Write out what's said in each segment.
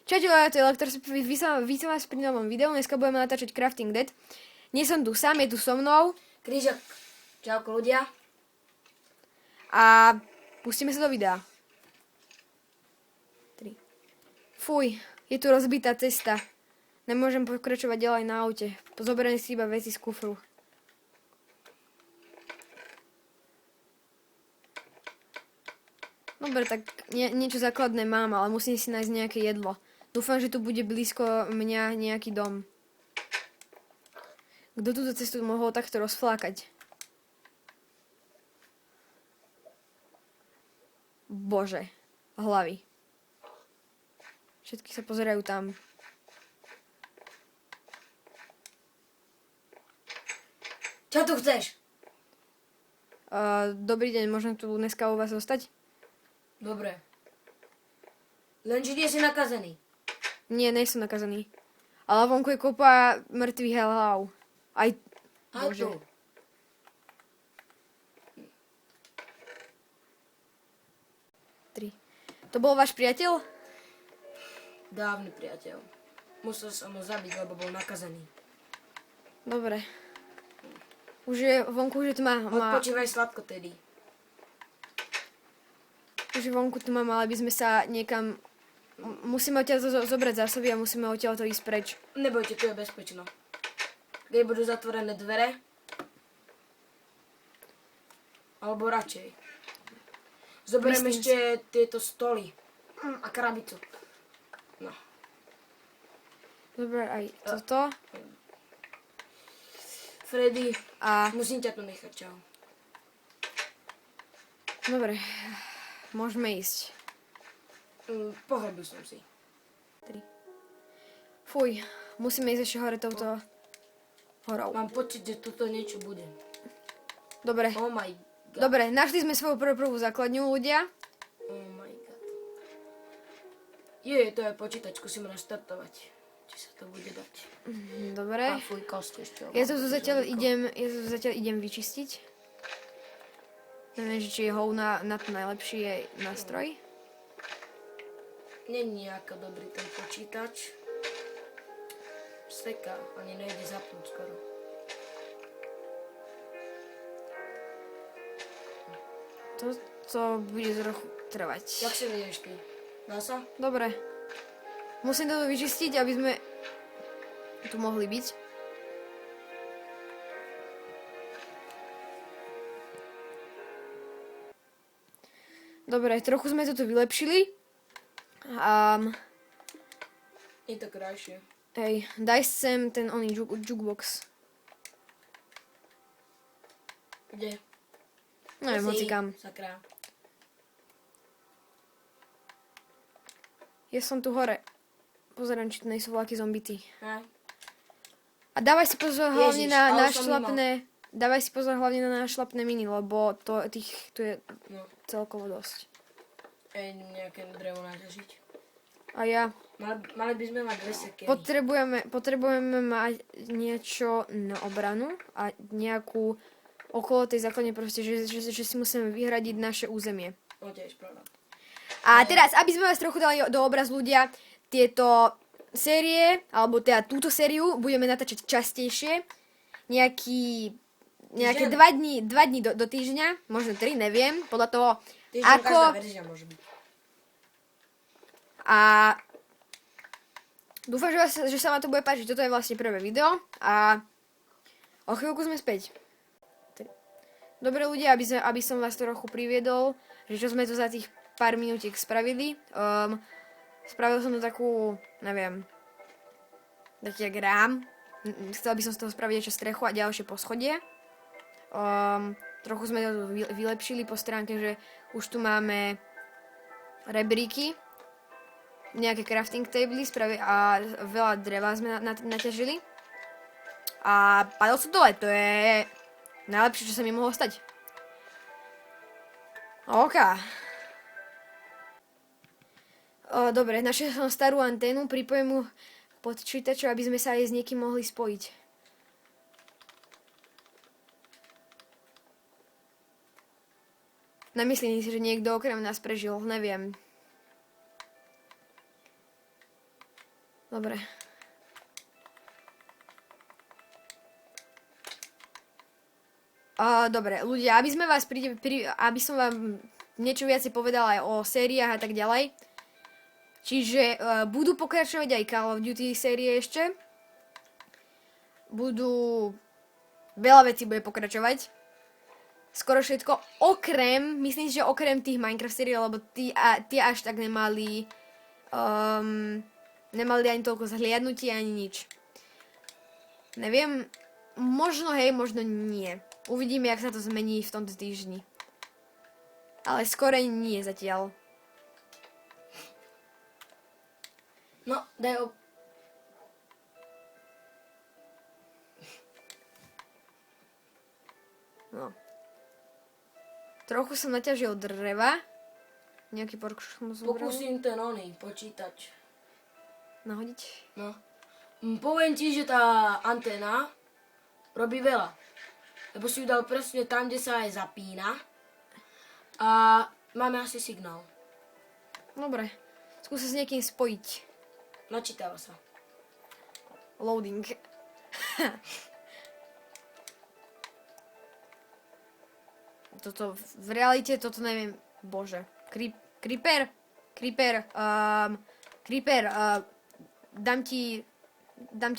Čaute, to je Lektor, vítam vás pri novom videu, dneska budeme natáčať Crafting Dead. Nie som tu sám, je tu so mnou. Krížak. Čauko ľudia. A pustíme sa do videa. 3. Fuj, je tu rozbitá cesta. Nemôžem pokračovať ďalej na aute. Zoberiem si iba veci z kufru. Dobre, tak niečo základné mám, ale musím si nájsť nejaké jedlo. Dúfam, že tu bude blízko mňa nejaký dom. Kto túto cestu mohol takto rozflákať? Bože, hlavy. Všetky sa pozerajú tam. Čo tu chceš? Dobrý deň, môžem tu dneska u vás zostať? Dobre. Lenže nie si nakazený. Nie, nejsem nakazaný. Ale vonku je kopa mŕtvych hlav. Aj Bože. Tu. To bol váš priateľ? Dávny priateľ. Musel som ho zabiť, lebo bol nakazený. Dobre. Už je vonku, že tu má... Odpočívaj sladko, tedy. Už je vonku tu má, ale by sme sa niekam... Musíme odtiaľ zobrať zásoby a musíme odtiaľ to ísť preč. Nebojte, tu je bezpečno. Keď budú zatvorené dvere, alebo radšej. Zoberiem ešte tieto stoly a krabicu. No. Dobre, aj toto. Freddy, A... musím ťa tu nechať, čau. Dobre. Môžeme ísť. Pohrbil som si. 3. Fuj, musíme ísť ešte hore touto horou. Mám pocit, že tuto niečo bude. Dobre. Oh my god. Dobre, našli sme svoju prvú základňu, ľudia. Oh my god. Je, to je počítač, skúsim naštartovať. Či sa to bude dať. Dobre. A fuj, kost ešte. Ja to zatiaľ idem vyčistiť. Neviem, či je hole na to najlepší je nástroj. Není ako dobrý ten počítač. Seká, ani nejde zapnúť skoro. To bude trochu trvať. Jak si vieš ty? Dá sa? Dobre. Musím to vyčistiť, aby sme tu mohli byť. Dobre, trochu sme to tu vylepšili. Je to krajšie. Hej, daj sem ten oný jukebox. Kde? Neviem, hoci kam. Sakra. Ja som tu hore. Pozerám, či tu nejsú vlaky zombity. Hej. A dávaj si pozor hlavne Ježiš, na ale som našlapné... Dávaj si pozor hlavne na našlapné miny, lebo tých tu je No. celkovo dosť. Idem nejaké drevo naťažiť. A ja... Mali by sme mať dve sekery. Potrebujeme mať niečo na obranu a nejakú okolo tej základne proste, že si musíme vyhradiť naše územie. No tiež, pravda. A teraz, aby sme vás trochu dali do obrazu ľudia, tieto série, alebo teda túto sériu budeme natáčať častejšie. Nejaké 2 dní do týždňa, možno 3, neviem, podľa toho, Týždeň ako... každá verzia môže byť. A dúfam, že sa vám to bude páčiť. Toto je vlastne prvé video a o chvíľku sme späť. Dobre ľudia, aby som vás trochu priviedol, že čo sme tu za tých pár minútiek spravili. Spravil som tu takú, neviem, taký jak rám. Chcel by som z toho spraviť ešte strechu a ďalšie poschodie. Trochu sme to vylepšili po stránke, že už tu máme rebríky, nejaké crafting tables a veľa dreva sme naťažili. A padol som dole, to je najlepšie, čo sa mi mohlo stať. OK. Dobre, našiel som starú anténu, pripojím mu počítaču, aby sme sa aj s niekým mohli spojiť. Nemyslím si, že niekto okrem nás prežil, neviem. Dobre. Dobre, ľudia, aby som vám niečo viacej povedala aj o sériách a tak ďalej. Čiže budú pokračovať aj Call of Duty série ešte. Veľa vecí bude pokračovať. Skoro všetko, myslím si, že okrem tých Minecraft sérií, lebo tie až tak nemali ani toľko zhliadnutí, ani nič. Neviem, možno hej, možno nie. Uvidíme, jak sa to zmení v tomto týždni. Ale skoro nie zatiaľ. No, daj No. Trochu som naťažil dreva. Nejaký pork som zobral. Pokúsim ten počítač. Nahodiť. No. Poviem ti, že tá anténa robí veľa. Lebo si ju dal presne tam, kde sa aj zapína. A máme asi signál. Dobre. Skúsa s niekým spojiť. Načítava sa. Loading. Toto v realite, toto neviem. Bože. Creeper. Dám ti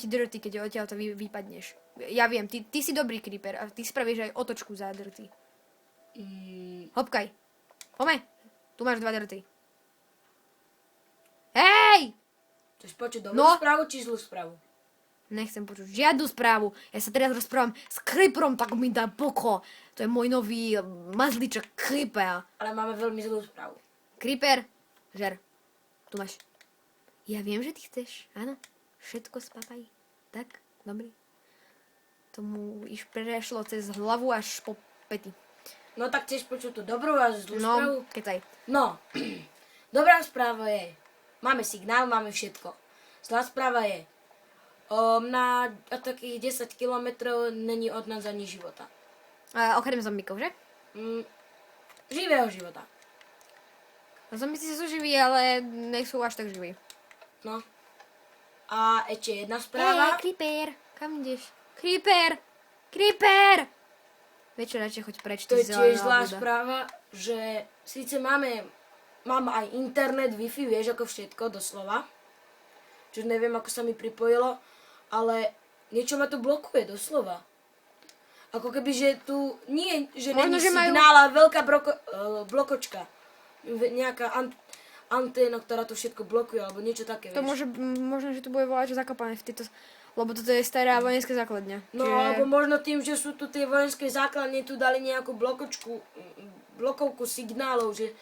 dirty, keď odtiaľ to vypadneš. Ja viem, ty si dobrý creeper a ty spravíš aj otočku za dirty. Hopkaj. Pome. Tu máš 2 dirty. Hej! Chceš počuť dobrú správu či zlú správu? Nechcem počuť žiadnu správu. Ja sa teraz rozprávam s Creeperom, tak mi dá poko. To je môj nový mazliček Creeper. Ale máme veľmi zlú správu. Creeper, žer. Tu máš. Ja viem, že ty chceš. Áno. Všetko spápaj. Tak, dobrý. Tomu iš prešlo cez hlavu až po pety. No tak chceš počuť tú dobrú a zlú správu? No, kecaj. No, dobrá správa je, máme signál, máme všetko. Zlá správa je, na takých 10 kilometrov není od nás ani života. Okrem zombíkov, že? Živého života. Zombíci sú živí, ale nech sú až tak živí. No. A ešte jedna správa. Creeper, kam ideš? Creeper! Vieš čo, radšej choď preč. To je tiež zlá správa, že síce mám aj internet, Wi-Fi, vieš, ako všetko, doslova. Čiže neviem, ako sa mi pripojilo, ale niečo ma tu blokuje, doslova. Ako keby, že tu nie, že není signál, ale veľká blokočka. Nejaká anténa, ktorá to všetko blokuje, alebo niečo také, to vieš. možno, že tu bude voľať zakopané v tieto... Lebo toto je stará vojenská základňa. No, alebo možno tým, že sú tu tie vojenské základne, tu dali nejakú blokovku signálov, že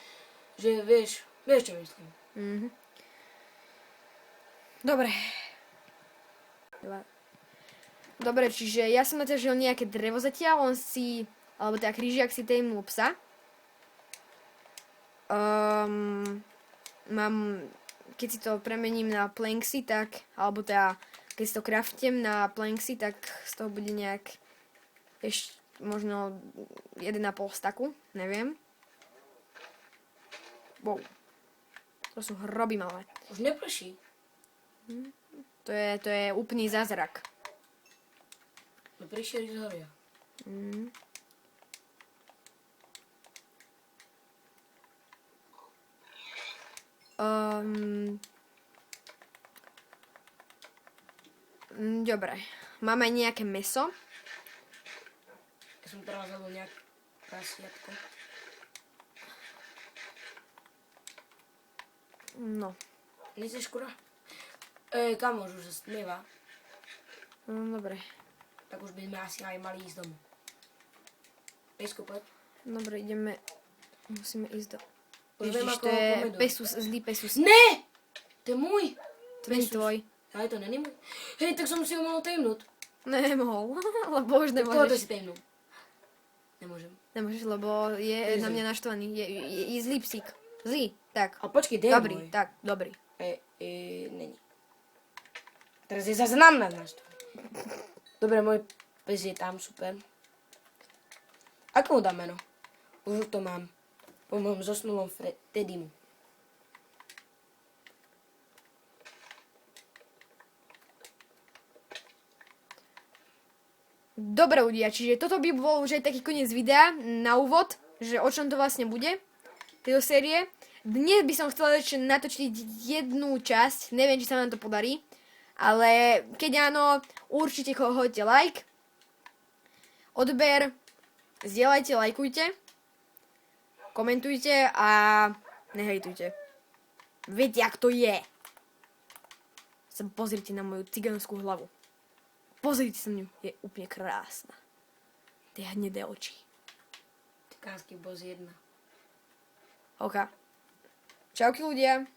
vieš čo myslím. Dobre, čiže ja som naťažil nejaké drevo zatiaľ, alebo teda krížiak si tejmu psa. Keď si to premením na planksy, tak, alebo teda keď si to craftem na planksy, tak z toho bude nejak ešte možno 1,5 staku, neviem. Wow. To sú hroby malé. Už neprší. To je úplný zázrak. No prišiel z horia. Dobre. Máme nejaké mäso. Ja som teraz zabil nejaké prasiatko. No. Nechceš kura? Kamož už sa stmieva. Dobre. Tak už by sme asi aj mali ísť domov. Pejsko, poď. Dobre, ideme. Musíme ísť do... Už viem, Ježiš, ako to je pomedu. pesus, zlý pesus. Ne! To je môj. To nie je tvoj. Aj to není môj. Hej, tak som si ho mohol tajmnúť. Nemohol, lebo už Koho to nemôžeš. si tajmnúť? Nemôžem. Nemôžeš, lebo je na mňa naštvaný. Je zlý psík. Zlý, tak. A počkej, kde je Dobrý, môj? tak, dobrý. Není. Teraz je zase na mňa naštvaný. Dobre, môj pes je tam, super. Ako mu dám meno? Už to mám. Po môjom zosnulom Teddymu. Dobre ľudia, čiže toto by bol už aj taký koniec videa na úvod, že o čom to vlastne bude, tejto série. Dnes by som chcela ešte natočiť jednu časť, neviem, či sa nám to podarí, ale keď áno, určite hoďte like, odber, zdieľajte, lajkujte, komentujte a nehejtujte. Viete, jak to je. Sa pozrite na moju cigánskú hlavu. Pozrite sa na ňu, je úplne krásna. Tie hnedé oči. Cigánsky boss 1. OK. Čauky ľudia.